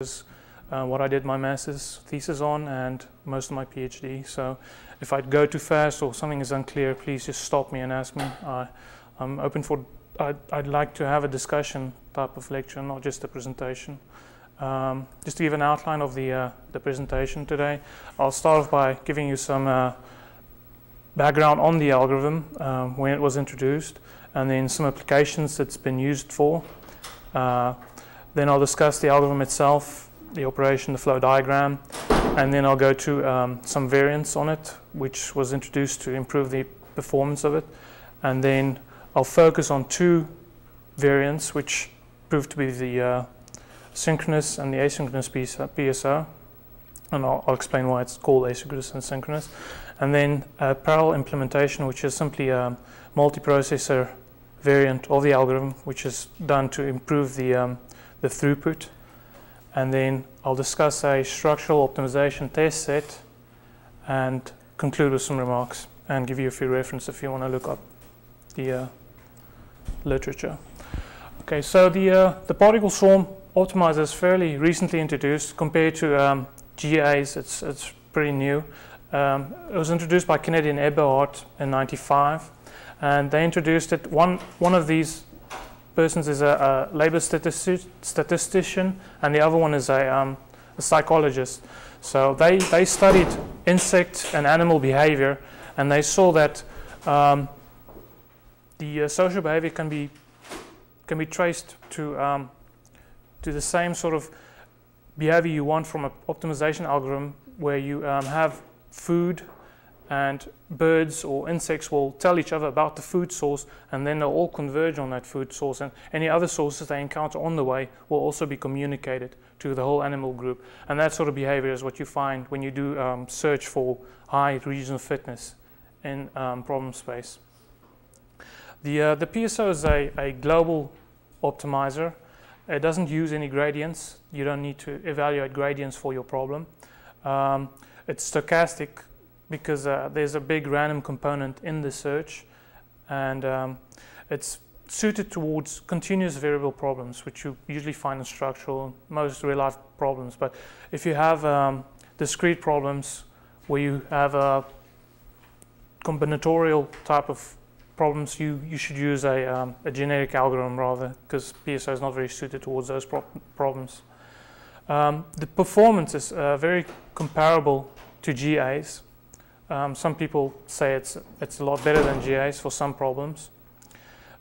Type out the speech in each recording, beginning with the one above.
is what I did my master's thesis on and most of my PhD. So if I go too fast or something is unclear, please just stop me and ask me. I'm open for, I'd like to have a discussion type of lecture, not just a presentation. Just to give an outline of the presentation today, I'll start off by giving you some background on the algorithm when it was introduced, and then some applications it's been used for. Then I'll discuss the algorithm itself, the operation, the flow diagram, and then I'll go to some variants on it, which was introduced to improve the performance of it. And then I'll focus on two variants, which proved to be the synchronous and the asynchronous PSO. And I'll explain why it's called asynchronous and synchronous. And then a parallel implementation, which is simply a multiprocessor variant of the algorithm, which is done to improve the throughput. And then I'll discuss a structural optimization test set and conclude with some remarks and give you a few references if you want to look up the literature. Okay, so the particle swarm optimizer is fairly recently introduced compared to GAs. It's pretty new. It was introduced by Kennedy and Eberhard in '95, and they introduced it. One of these persons is a labor statistician, and the other one is a psychologist. So they studied insect and animal behavior, and they saw that the social behavior can be traced to the same sort of behavior you want from an optimization algorithm, where you have food and birds or insects will tell each other about the food source, and then they'll all converge on that food source, and any other sources they encounter on the way will also be communicated to the whole animal group. And that sort of behavior is what you find when you do search for high regional fitness in problem space. The PSO is a global optimizer. It doesn't use any gradients. You don't need to evaluate gradients for your problem. It's stochastic because there's a big random component in the search, and it's suited towards continuous variable problems, which you usually find in structural, most real-life problems. But if you have discrete problems where you have a combinatorial type of problems, you should use a generic algorithm rather, because PSO is not very suited towards those problems. The performance is very comparable to GAs. Some people say it's a lot better than GAs for some problems,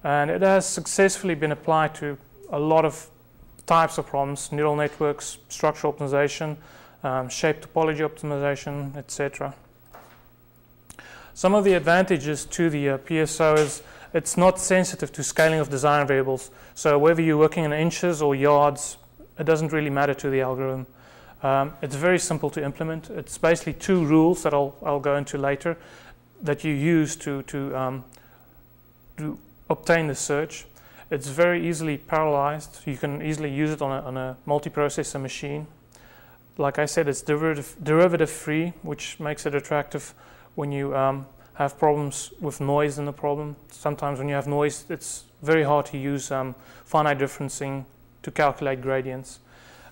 and it has successfully been applied to a lot of types of problems: neural networks, structural optimization, shape topology optimization, etc. Some of the advantages to the PSO is it's not sensitive to scaling of design variables. So whether you're working in inches or yards, it doesn't really matter to the algorithm. It's very simple to implement. It's basically two rules that I'll go into later that you use to obtain the search. It's very easily parallelized. You can easily use it on a multiprocessor machine. Like I said, it's derivative free, which makes it attractive when you have problems with noise in the problem. Sometimes when you have noise, it's very hard to use finite differencing to calculate gradients.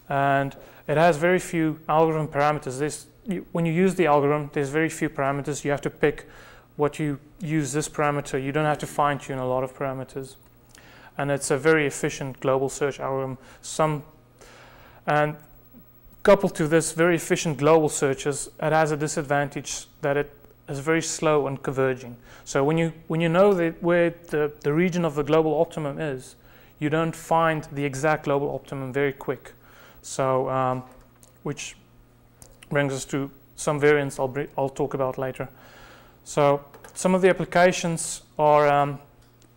And it has very few algorithm parameters. When you use the algorithm, there's very few parameters. You have to pick what you use this parameter. You don't have to fine-tune a lot of parameters. And it's a very efficient global search algorithm. And coupled to this very efficient global searches, it has a disadvantage that it is very slow and converging. So when you know where the region of the global optimum is, you don't find the exact global optimum very quick. So, which brings us to some variants I'll talk about later. So some of the applications are,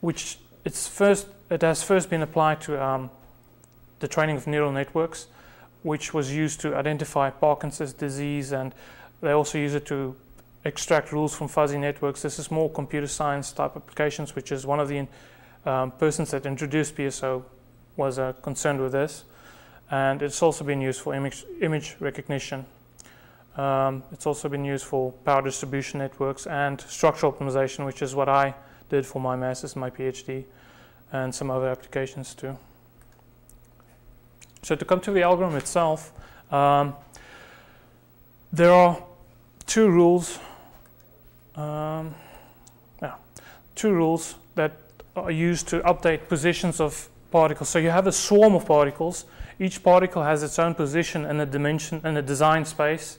which it has first been applied to the training of neural networks, which was used to identify Parkinson's disease, and they also use it to extract rules from fuzzy networks. This is more computer science type applications, which is one of the persons that introduced PSO was concerned with this. And it's also been used for image recognition. It's also been used for power distribution networks and structural optimization, which is what I did for my master's and my PhD, and some other applications too. So to come to the algorithm itself, there are two rules. Two rules that are used to update positions of particles. So you have a swarm of particles. Each particle has its own position in a dimension, in a design space,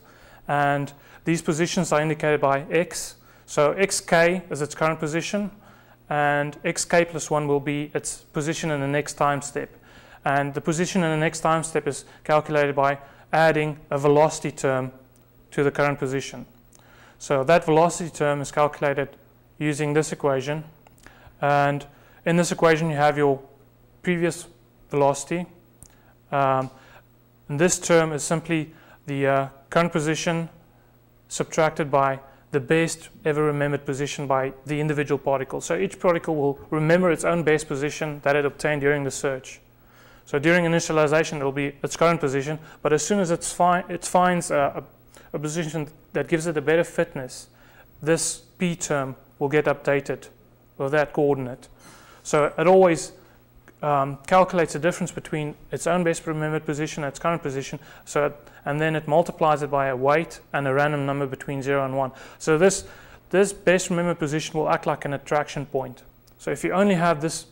and these positions are indicated by x. So xk is its current position, and xk plus 1 will be its position in the next time step. And the position in the next time step is calculated by adding a velocity term to the current position. So that velocity term is calculated using this equation, and in this equation you have your previous velocity, and this term is simply the current position subtracted by the best ever remembered position by the individual particle. So each particle will remember its own base position that it obtained during the search. So during initialization it will be its current position, but as soon as it finds a position that gives it a better fitness, this p term will get updated with that coordinate. So it always calculates the difference between its own best remembered position and its current position, and then it multiplies it by a weight and a random number between 0 and 1. So this best remembered position will act like an attraction point. So if you only have this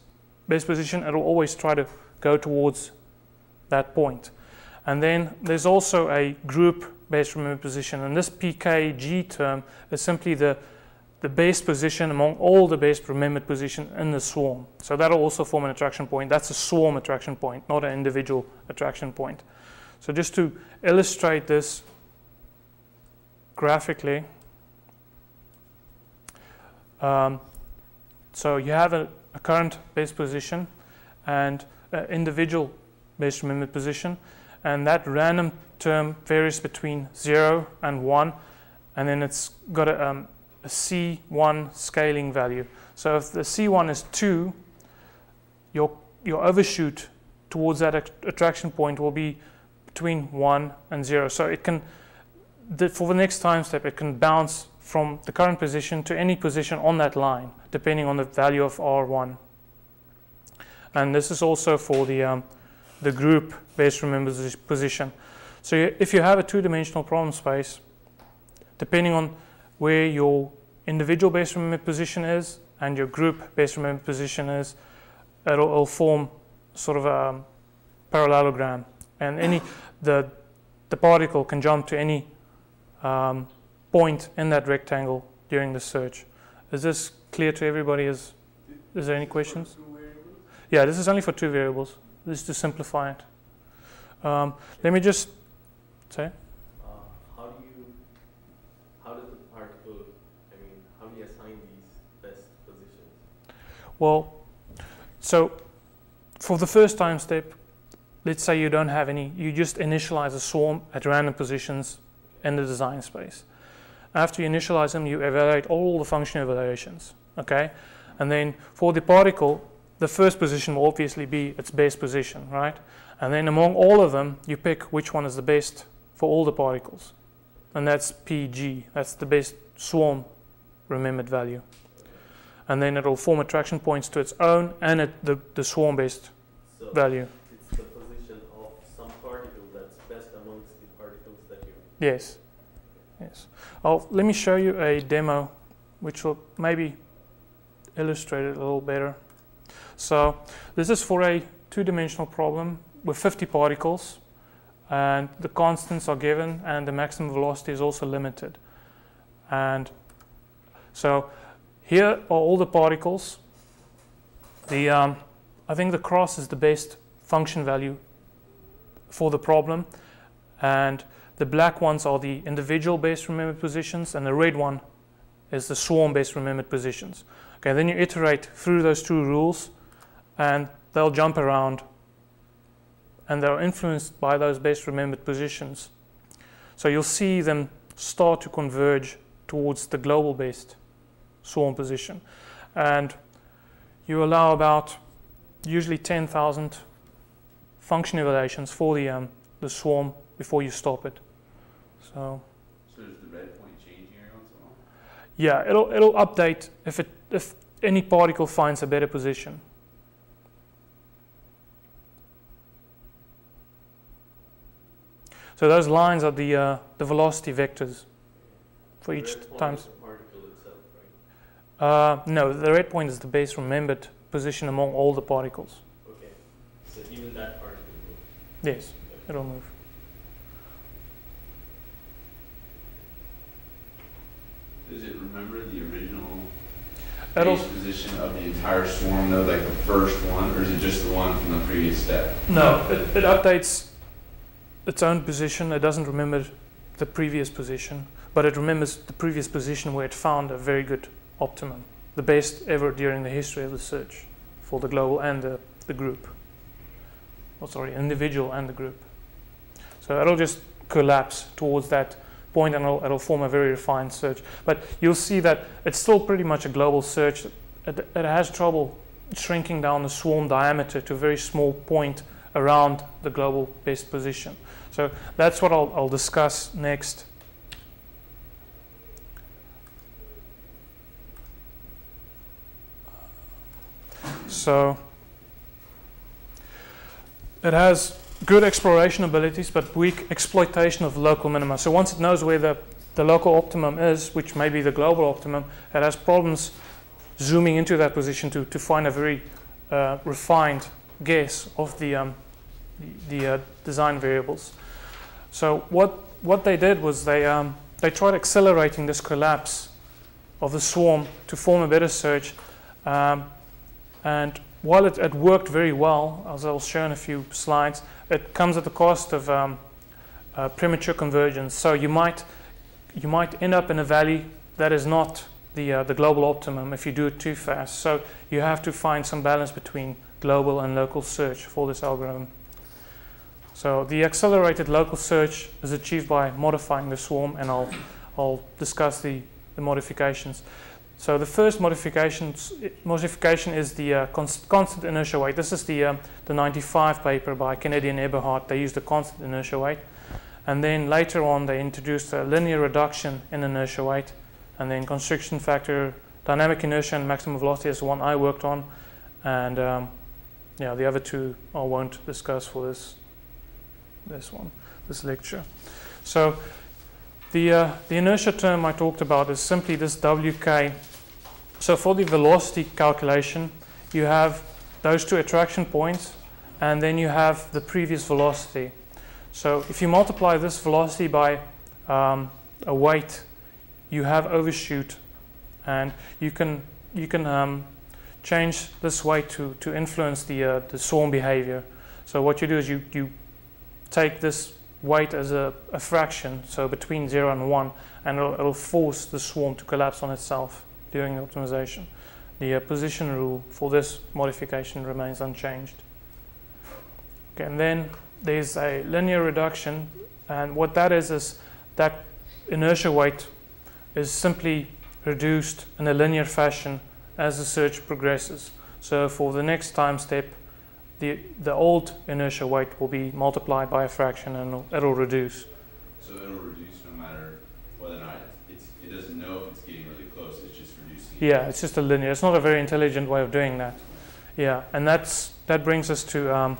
best position, it will always try to go towards that point. And then there's also a group best remembered position, and this pkg term is simply the base position among all the best remembered position in the swarm. So that will also form an attraction point. That's a swarm attraction point, not an individual attraction point. So just to illustrate this graphically, so you have a current base position and an individual base remembered position, and that random term varies between 0 and 1, and then it's got a C1 scaling value. So if the C1 is 2, your overshoot towards that attraction point will be between 1 and 0. So it can, for the next time step, it can bounce from the current position to any position on that line, depending on the value of R1. And this is also for the group best remembered position. So if you have a two-dimensional problem space, depending on where your individual best remembered position is and your group best remembered position is, it'll form sort of a parallelogram, and the particle can jump to any point in that rectangle during the search. Is this clear to everybody? Is there any questions? Yeah, this is only for two variables. This is to simplify it. Let me just say. How do you assign these best positions? Well, so for the first time step, let's say you don't have any, you just initialize a swarm at random positions in the design space. After you initialize them, you evaluate all the function evaluations, okay? And then for the particle, the first position will obviously be its best position, right? And then among all of them, you pick which one is the best for all the particles. And that's PG, that's the best swarm remembered value. And then it will form attraction points to its own and the swarm-based value. It's the position of some particle that's best amongst the particles that you... Yes, yes. Let me show you a demo which will maybe illustrate it a little better. So this is for a two-dimensional problem with 50 particles, and the constants are given and the maximum velocity is also limited. And so here are all the particles. I think the cross is the best function value for the problem, and the black ones are the individual base remembered positions, and the red one is the swarm base remembered positions. Okay, then you iterate through those two rules, and they'll jump around, and they're influenced by those base remembered positions. So you'll see them start to converge towards the global based swarm position, and you allow about usually 10,000 function evaluations for the swarm before you stop it. So is the red point changing every once in a while? Yeah, it'll update if any particle finds a better position. So those lines are the velocity vectors for The each red point times. is the particle itself, right? No, the red point is the best remembered position among all the particles. Okay. So even that particle moves. Yes, it'll move. Does it remember the original It'll, base position of the entire swarm, though, like the first one, or is it just the one from the previous step? no, it updates its own position. It doesn't remember the previous position, but it remembers the previous position where it found a very good optimum, the best ever during the history of the search for the global and the group. Oh, sorry, individual and the group. So it'll just collapse towards that point and it'll form a very refined search. But you'll see that it's still pretty much a global search. It has trouble shrinking down the swarm diameter to a very small point around the global best position. So that's what I'll discuss next. So it has good exploration abilities, but weak exploitation of local minima. So once it knows where the local optimum is, which may be the global optimum, it has problems zooming into that position to find a very refined guess of the design variables. So what they did was they tried accelerating this collapse of the swarm to form a better search, and while it worked very well, as I'll show in a few slides, it comes at the cost of premature convergence. So you might end up in a valley that is not the global optimum if you do it too fast. So you have to find some balance between global and local search for this algorithm. So the accelerated local search is achieved by modifying the swarm, and I'll discuss the modifications. So the first modification is the constant inertia weight. This is the 95 paper by Kennedy and Eberhard. They used the constant inertia weight. And then later on, they introduced a linear reduction in inertia weight. And then constriction factor, dynamic inertia, and maximum velocity is the one I worked on. And yeah, the other two I won't discuss for this lecture. So the inertia term I talked about is simply this WK. So for the velocity calculation, you have those two attraction points, and then you have the previous velocity. So if you multiply this velocity by a weight, you have overshoot, and you can change this weight to influence the swarm behavior. So what you do is you take this weight as a fraction, so between 0 and 1, and it'll force the swarm to collapse on itself during the optimization. The position rule for this modification remains unchanged. Okay, and then there's a linear reduction, and what that is that inertia weight is simply reduced in a linear fashion as the search progresses. So for the next time step, the old inertia weight will be multiplied by a fraction, and it'll reduce. So it'll reduce no matter whether or not it doesn't know if it's getting really close, it's just reducing. Yeah, it's just a linear. It's not a very intelligent way of doing that. Yeah, and that brings us to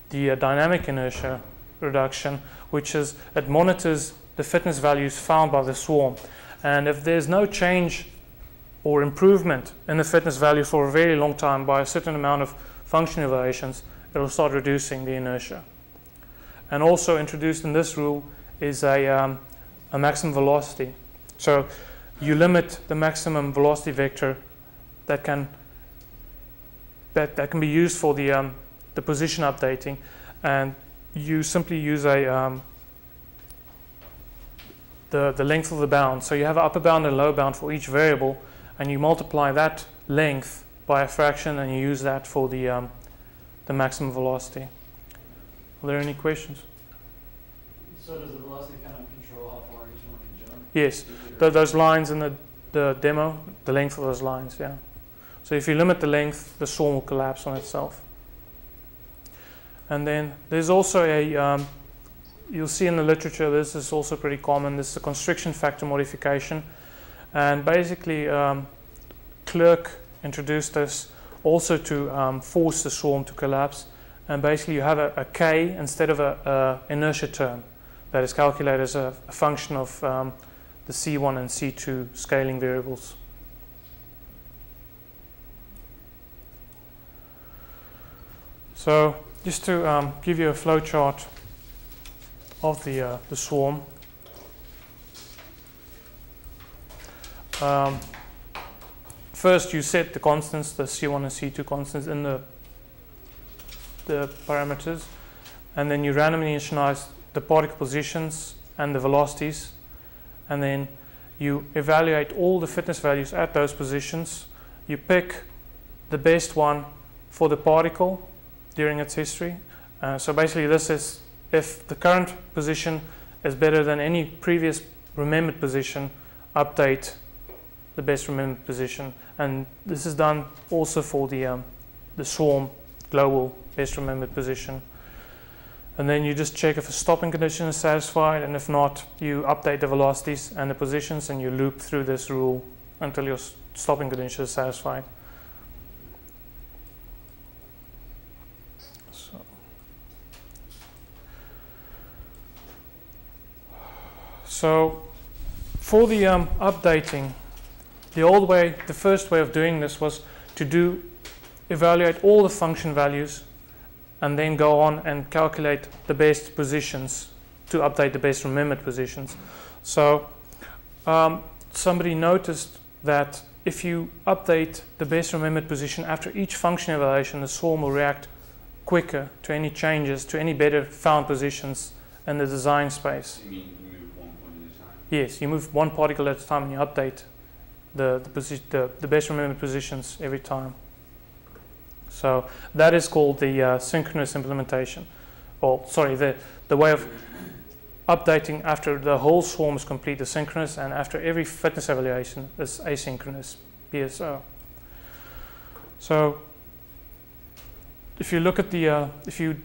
the dynamic inertia reduction, which is it monitors the fitness values found by the swarm. And if there's no change or improvement in the fitness value for a very long time by a certain amount of function evaluations, it will start reducing the inertia. And also introduced in this rule is a maximum velocity. So you limit the maximum velocity vector that can be used for the position updating, and you simply use the length of the bound. So you have an upper bound and lower bound for each variable, and you multiply that length by a fraction, and you use that for the maximum velocity. Are there any questions? So does the velocity kind of control how far each one can jump? Yes, those lines in the demo, the length of those lines, yeah. So if you limit the length, the swarm will collapse on itself. And then there's also you'll see in the literature, this is also pretty common, this is a constriction factor modification. And basically, Clerk introduced this also to force the swarm to collapse. And basically you have a K instead of a inertia term. that is calculated as a function of the C1 and C2 scaling variables. So just to give you a flow chart of the swarm. First you set the constants, the C1 and C2 constants in the parameters, and then you randomly initialize the particle positions and the velocities, and then you evaluate all the fitness values at those positions. You pick the best one for the particle during its history. So basically this is if the current position is better than any previous remembered position, update the best remembered position. And this is done also for the swarm global best remembered position. And then you just check if a stopping condition is satisfied, and if not, you update the velocities and the positions, and you loop through this rule until your stopping condition is satisfied. So for the updating, the first way of doing this was to evaluate all the function values and then go on and calculate the best positions to update the best remembered positions. So somebody noticed that if you update the best remembered position after each function evaluation, the swarm will react quicker to any changes, to any better found positions in the design space. You mean you move one point at a time? Yes, you move one particle at a time and you update the best remembered positions every time. So that is called the synchronous implementation. Or sorry, the way of updating after the whole swarm is complete is synchronous, and after every fitness evaluation is asynchronous, PSO. So if you look at the if you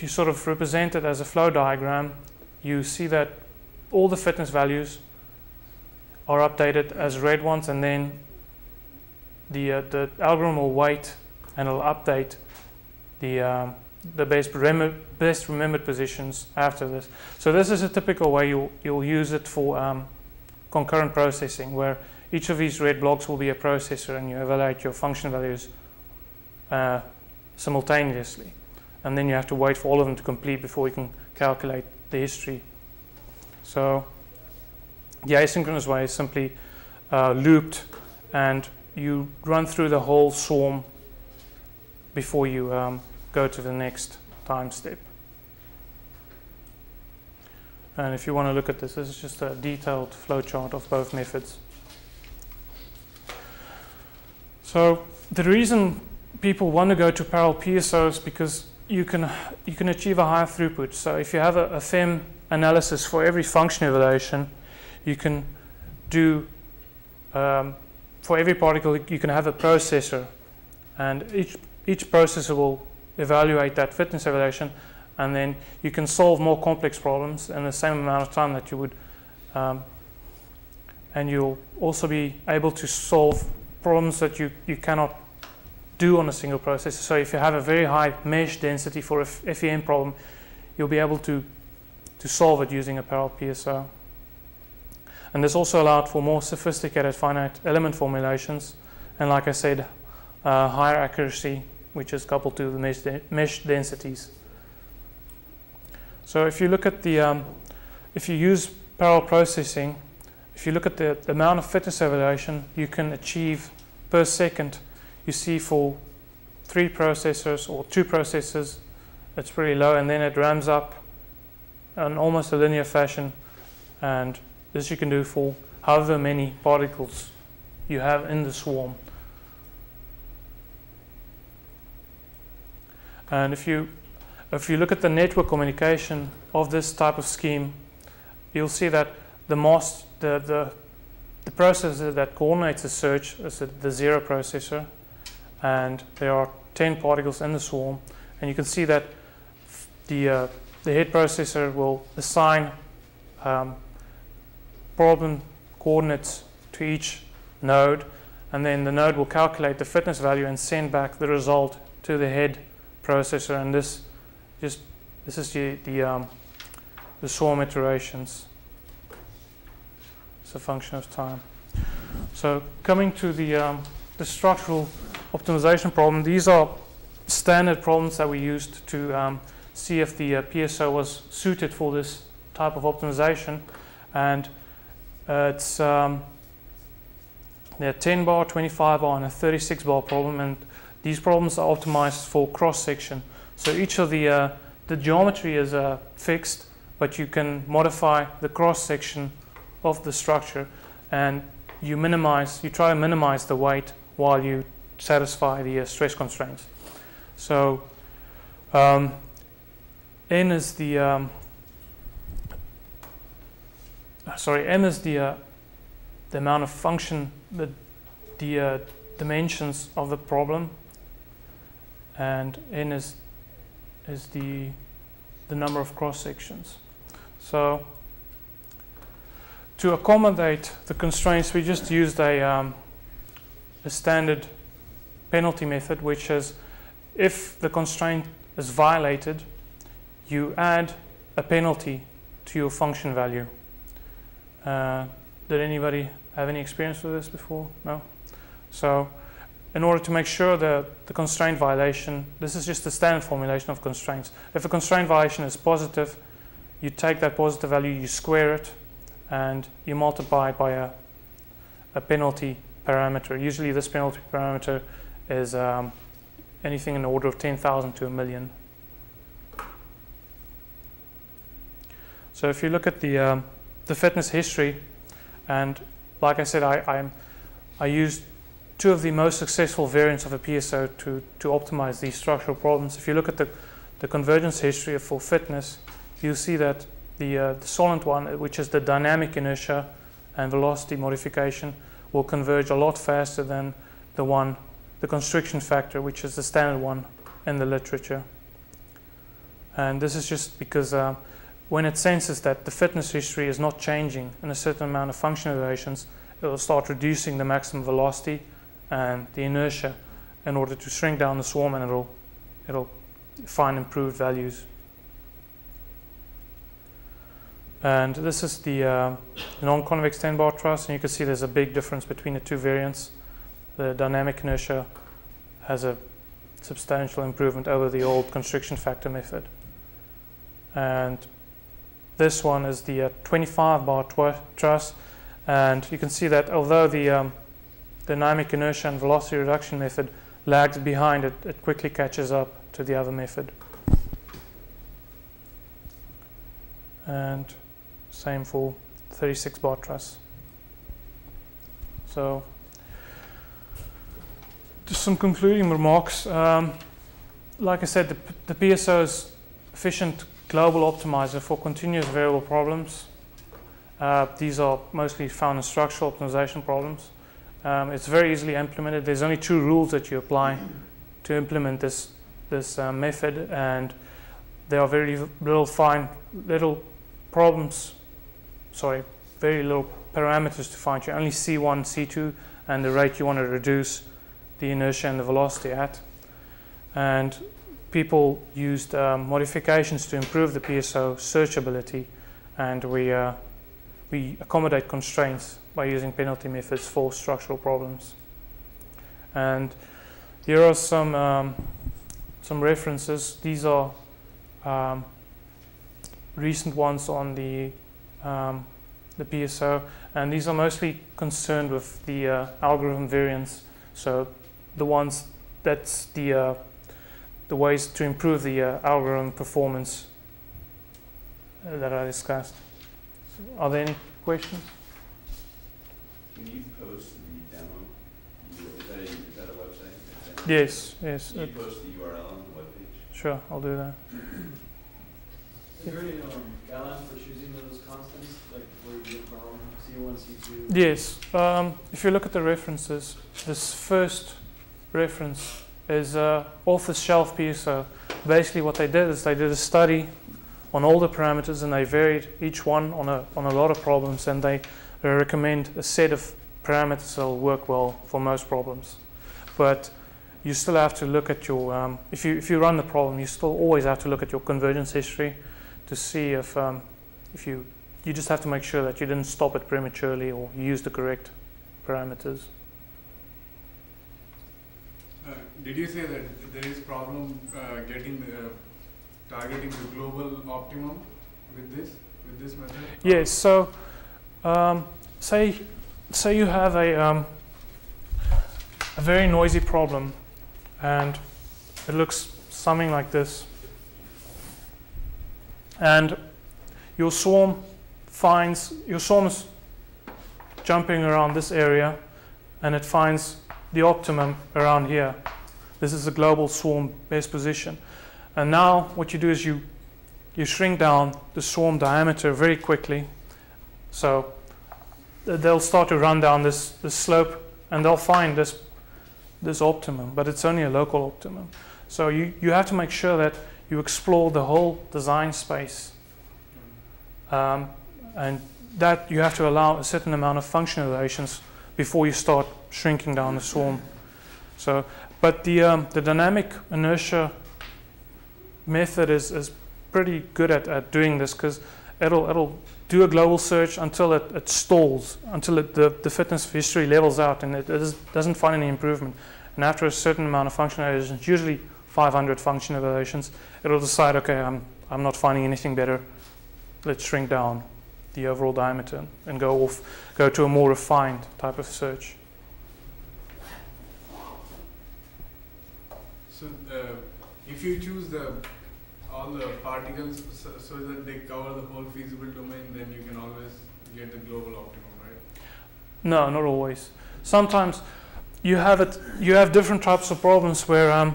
sort of represent it as a flow diagram, you see that all the fitness values are updated as red ones, and then the algorithm will wait and it'll update the best remembered positions after this. So this is a typical way you'll use it for concurrent processing, where each of these red blocks will be a processor, and you evaluate your function values simultaneously, and then you have to wait for all of them to complete before you can calculate the history. So the asynchronous way is simply looped, and you run through the whole swarm before you go to the next time step. And if you want to look at this is just a detailed flowchart of both methods. So the reason people want to go to parallel PSO is because you can achieve a higher throughput. So if you have a FEM analysis for every function evaluation, you can do for every particle, you can have a processor, and each processor will evaluate that fitness evaluation, and then you can solve more complex problems in the same amount of time that you would, and you'll also be able to solve problems that you cannot do on a single processor. So if you have a very high mesh density for a FEM problem, you'll be able to solve it using a parallel PSO. And this also allowed for more sophisticated finite element formulations, and like I said, higher accuracy, which is coupled to the mesh densities. So if you look at if you use parallel processing, if you look at the amount of fitness evaluation you can achieve per second, you see for 3 processors or 2 processors, it's pretty low, and then it ramps up in almost a linear fashion, and this you can do for however many particles you have in the swarm. And if you look at the network communication of this type of scheme, you'll see that the processor that coordinates the search is the 0 processor, and there are 10 particles in the swarm, and you can see that the head processor will assign problem coordinates to each node, and then the node will calculate the fitness value and send back the result to the head processor. And this is the swarm iterations. It's a function of time. So coming to the structural optimization problem, these are standard problems that we used to see if the PSO was suited for this type of optimization, and it's there are 10 bar, 25 bar, and a 36 bar problem, and these problems are optimized for cross section. So each of the geometry is fixed, but you can modify the cross section of the structure, and you try to minimize the weight while you satisfy the stress constraints. So N is the M is the amount of function, the dimensions of the problem, and N is the number of cross sections. So to accommodate the constraints, we just used a standard penalty method, which is if the constraint is violated, you add a penalty to your function value. Did anybody have any experience with this before? No? So in order to make sure that the constraint violation, this is just the standard formulation of constraints. If a constraint violation is positive, you take that positive value, you square it, and you multiply it by a penalty parameter. Usually this penalty parameter is anything in the order of 10,000 to 1,000,000. So if you look at the fitness history, and like I said, I used two of the most successful variants of a PSO to optimize these structural problems. If you look at the convergence history for fitness, you'll see that the solent one, which is the dynamic inertia and velocity modification, will converge a lot faster than the constriction factor, which is the standard one in the literature. And this is just because when it senses that the fitness history is not changing in a certain amount of function iterations, it will start reducing the maximum velocity and the inertia in order to shrink down the swarm, and it'll find improved values. And this is the non-convex 10-bar truss, and you can see there's a big difference between the two variants. The dynamic inertia has a substantial improvement over the old constriction factor method. And this one is the 25-bar truss, and you can see that although the dynamic inertia and velocity reduction method lags behind, it quickly catches up to the other method. And same for 36-bar truss. So just some concluding remarks. Like I said, the PSO is efficient global optimizer for continuous variable problems. These are mostly found in structural optimization problems. It's very easily implemented. There's only 2 rules that you apply to implement this method, and there are very little parameters to find. You only C1, C2, and the rate you want to reduce the inertia and the velocity at. And people used modifications to improve the PSO searchability, and we accommodate constraints by using penalty methods for structural problems. And here are some references. These are recent ones on the PSO, and these are mostly concerned with the algorithm variants. So the ones that's the ways to improve the algorithm performance that I discussed. Are there any questions? Can you post the demo? Is that a website? Yes. Can you post the URL on the webpage? Sure, I'll do that. Is there any guidelines for choosing those constants, like where you get from C1, C2? Yes. If you look at the references, this first reference is off-the-shelf PSO. Basically what they did is they did a study on all the parameters, and they varied each one on a lot of problems, and they recommend a set of parameters that will work well for most problems. But you still have to look at your, if you run the problem, you still always have to look at your convergence history to see if You just have to make sure that you didn't stop it prematurely or you use the correct parameters. Did you say that there is problem getting targeting the global optimum with this method? Yes. So say you have a very noisy problem, and it looks something like this, and your swarm is jumping around this area, and it finds the optimum around here. This is the global swarm best position. And now what you do is you shrink down the swarm diameter very quickly. So they'll start to run down this slope, and they'll find this optimum, but it's only a local optimum. So you have to make sure that you explore the whole design space, and that you have to allow a certain amount of function relations before you start shrinking down the swarm. So, but the dynamic inertia method is pretty good at doing this, because it'll do a global search until it stalls, until the fitness history levels out and it doesn't find any improvement. And after a certain amount of function evaluations, usually 500 function evaluations, it'll decide, okay, I'm not finding anything better. Let's shrink down the overall diameter and go to a more refined type of search. So if you choose all the particles so that they cover the whole feasible domain, then you can always get the global optimum, right? No, not always. Sometimes you have different types of problems where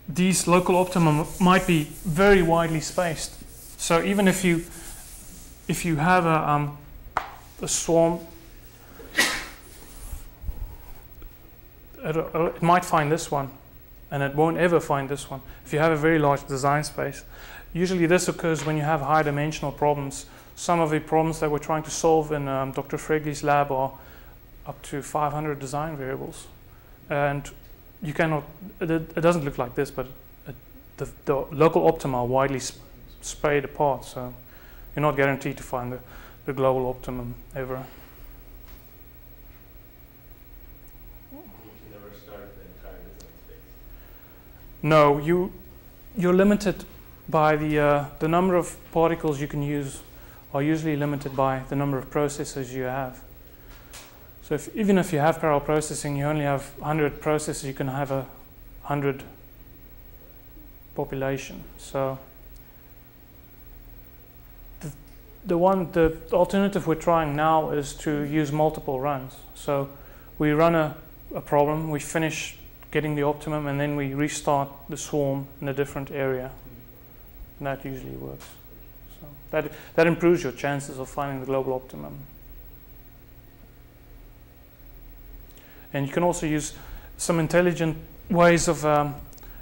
these local optimum might be very widely spaced. So even if you have a swarm, it might find this one, and it won't ever find this one. If you have a very large design space, usually this occurs when you have high dimensional problems. Some of the problems that we're trying to solve in Dr. Fregley's lab are up to 500 design variables, and you cannot. It doesn't look like this, but the local optima are widely sprayed apart, so you're not guaranteed to find the global optimum ever. No, you're limited by the number of particles you can use are usually limited by the number of processors you have. So even if you have parallel processing, you only have 100 processors, you can have 100 population. So the alternative we're trying now is to use multiple runs. So we run a problem, we finish getting the optimum, and then we restart the swarm in a different area. And that usually works. So that improves your chances of finding the global optimum. And you can also use some intelligent ways of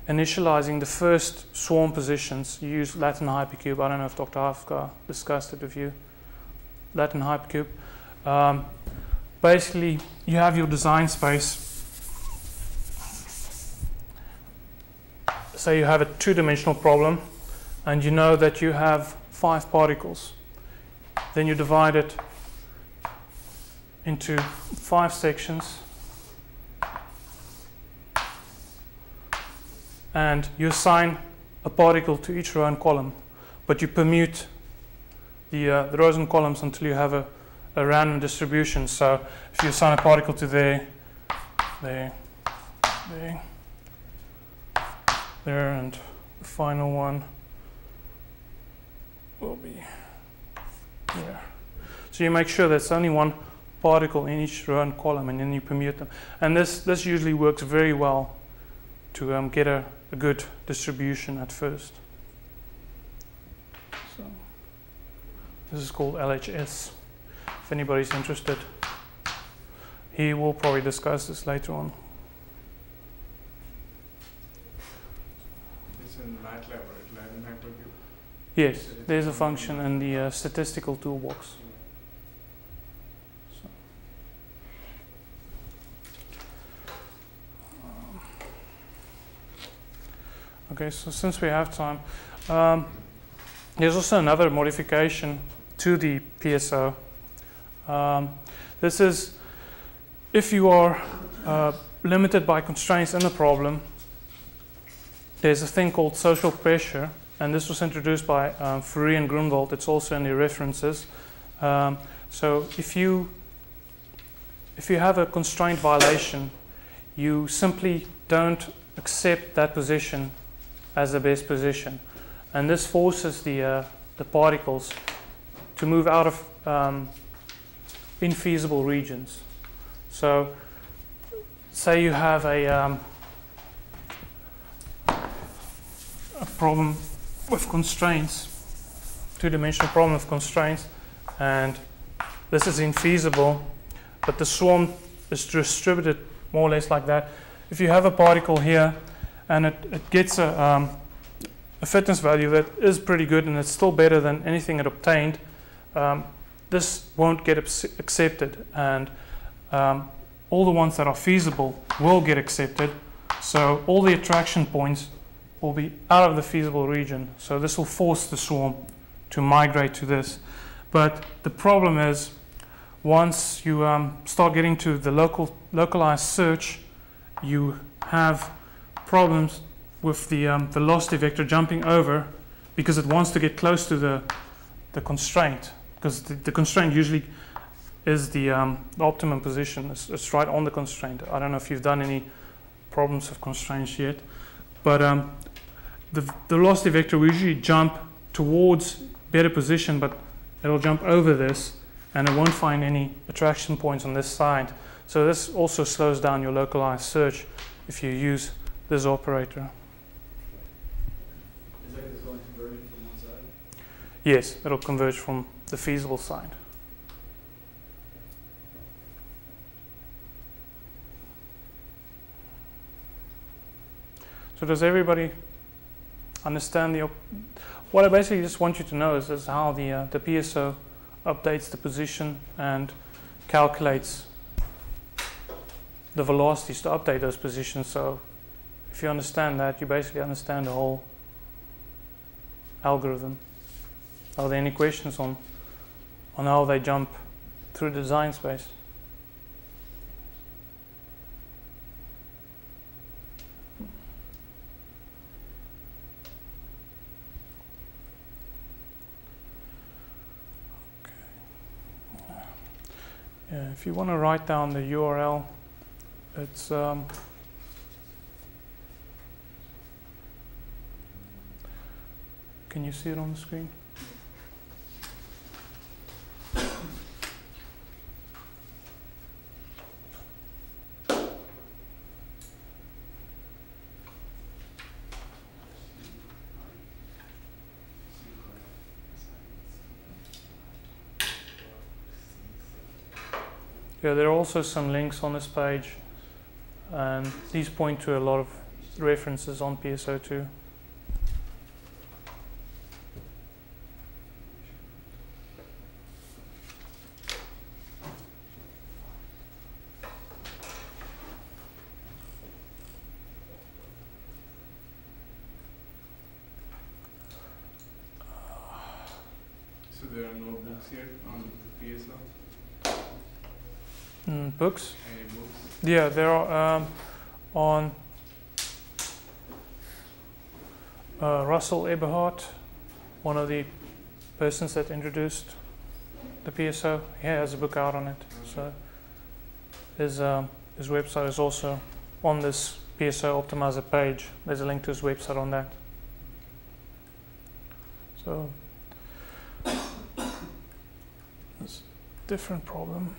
initializing the first swarm positions. You use Latin hypercube. I don't know if Dr. Haftka discussed it with you. Latin hypercube. Basically, you have your design space. Say you have a two-dimensional problem, and you know that you have 5 particles. Then you divide it into 5 sections, and you assign a particle to each row and column, but you permute the rows and columns until you have a random distribution. So if you assign a particle to there, there, and the final one will be here. So you make sure there's only one particle in each row and column, and then you permute them. And this usually works very well to get a good distribution at first. So this is called LHS. If anybody's interested, he will probably discuss this later on. It's in MATLAB, right? Latin hypercube. Yes, there's a function in the statistical toolbox. Okay, so since we have time, there's also another modification to the PSO. This is if you are limited by constraints in the problem. There's a thing called social pressure, and this was introduced by Fourie and Grunwald. It's also in the references. So if you have a constraint violation, you simply don't accept that position as the best position, and this forces the particles to move out of infeasible regions. So say you have a problem with constraints, two-dimensional problem with constraints, and this is infeasible, but the swarm is distributed more or less like that. If you have a particle here and it gets a fitness value that is pretty good and it's still better than anything it obtained, this won't get accepted, and all the ones that are feasible will get accepted. So all the attraction points will be out of the feasible region. So this will force the swarm to migrate to this. But the problem is, once you start getting to the localized search, you have problems with the velocity vector jumping over, because it wants to get close to the constraint, because the constraint usually is the optimum position. It's right on the constraint. I don't know if you've done any problems with constraints yet, but the velocity vector will usually jump towards better position, but it'll jump over this and it won't find any attraction points on this side. So this also slows down your localized search if you use this operator. Is that just only converging from one side? Yes, it'll converge from the feasible side. So does everybody understand what I basically just want you to know is how the PSO updates the position and calculates the velocities to update those positions. So if you understand that, you basically understand the whole algorithm. Are there any questions on how they jump through the design space? Yeah, if you want to write down the URL, it's can you see it on the screen? Yeah, there are also some links on this page, and these point to a lot of references on PSO2. So there are no books yet on PSO? Books? Any books? Yeah, there are on Russell Eberhardt, one of the persons that introduced the PSO. He has a book out on it. Okay. So his website is also on this PSO optimizer page. There's a link to his website on that. So it's a different problem.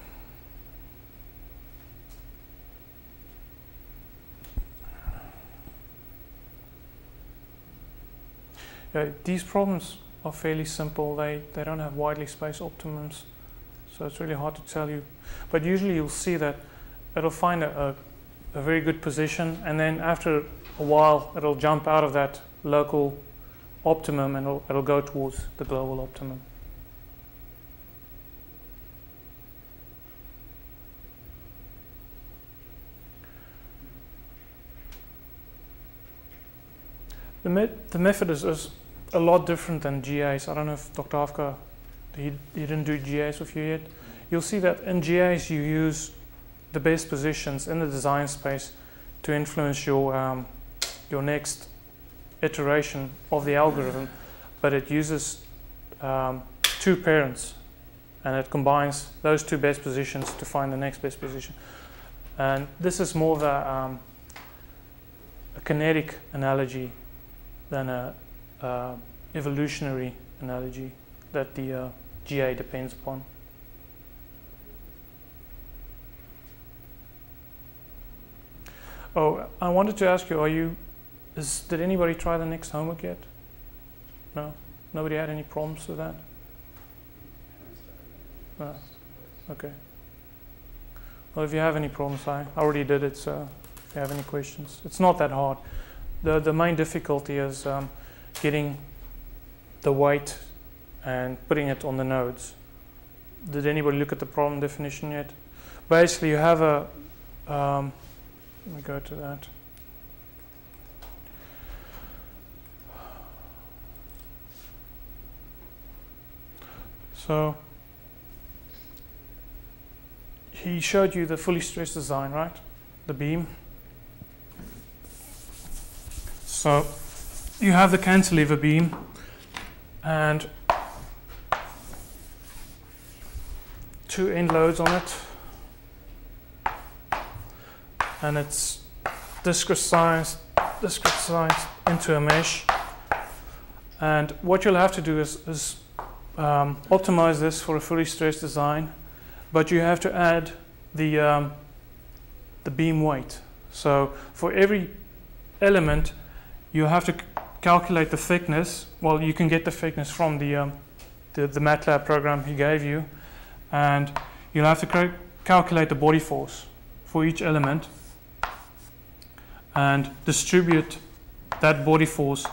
Yeah, these problems are fairly simple. They don't have widely spaced optimums, so it's really hard to tell you. But usually you'll see that it'll find a very good position, and then after a while it'll jump out of that local optimum and it'll go towards the global optimum. The method is a lot different than GA's. I don't know if Dr. Haftka he didn't do GAs with you yet. You'll see that in GAs you use the best positions in the design space to influence your next iteration of the algorithm, but it uses two parents, and it combines those two best positions to find the next best position. And this is more of a kinetic analogy than a evolutionary analogy that the GA depends upon. Oh, I wanted to ask you, did anybody try the next homework yet? No? Nobody had any problems with that? No. Okay. Well, if you have any problems, I already did it, so if you have any questions. It's not that hard. The main difficulty is getting the weight and putting it on the nodes. Did anybody look at the problem definition yet? Basically, you have a... let me go to that. So he showed you the fully stressed design, right? The beam. So you have the cantilever beam and two end loads on it. And it's discretized into a mesh. And what you'll have to do is optimize this for a fully stressed design, but you have to add the beam weight. So for every element, you have to calculate the thickness. Well, you can get the thickness from the MATLAB program he gave you, and you'll have to calculate the body force for each element and distribute that body force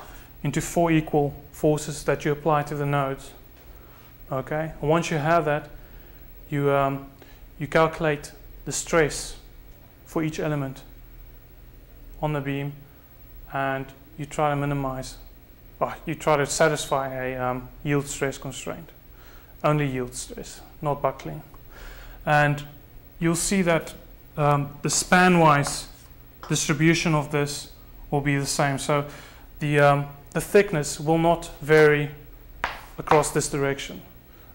into 4 equal forces that you apply to the nodes. Okay, and once you have that, you calculate the stress for each element on the beam, and you try to minimize, you try to satisfy a yield stress constraint. Only yield stress, not buckling. And you'll see that the span-wise distribution of this will be the same. So the thickness will not vary across this direction,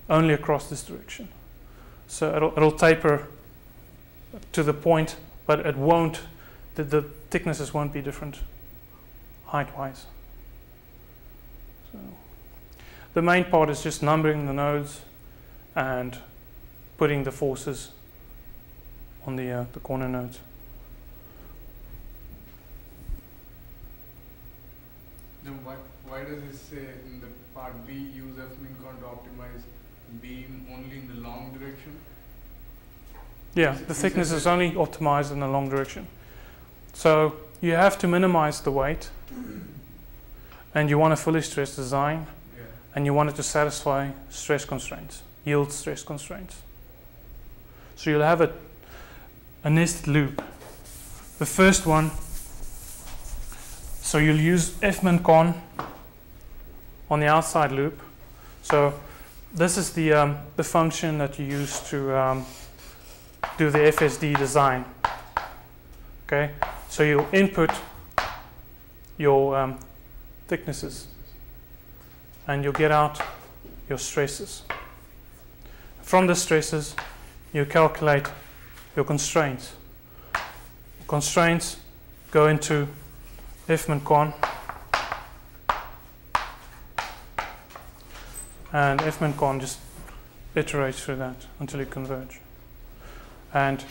only across this direction. So it'll taper to the point, but it won't, the thicknesses won't be different height-wise. So the main part is just numbering the nodes and putting the forces on the corner nodes. Then why does it say in the part B, use F-min-con to optimize beam only in the long direction? Yeah, the thickness is only optimized in the long direction. So you have to minimize the weight, and you want a fully stressed design, and you want it to satisfy stress constraints, yield stress constraints. So you'll have a nested loop. The first one, so you'll use F-min-con on the outside loop. So this is the function that you use to do the FSD design. Okay, so you'll input your thicknesses, and you'll get out your stresses. From the stresses, you calculate your constraints. Constraints go into F-min-con, and F-min-con just iterates through that until you converge. And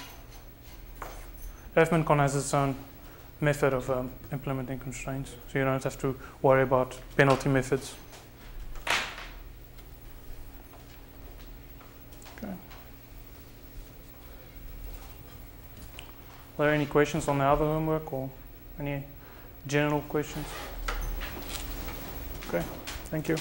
F-min-con has its own method of implementing constraints, so you don't have to worry about penalty methods. Okay. Are there any questions on the other homework, or any general questions? Okay, thank you.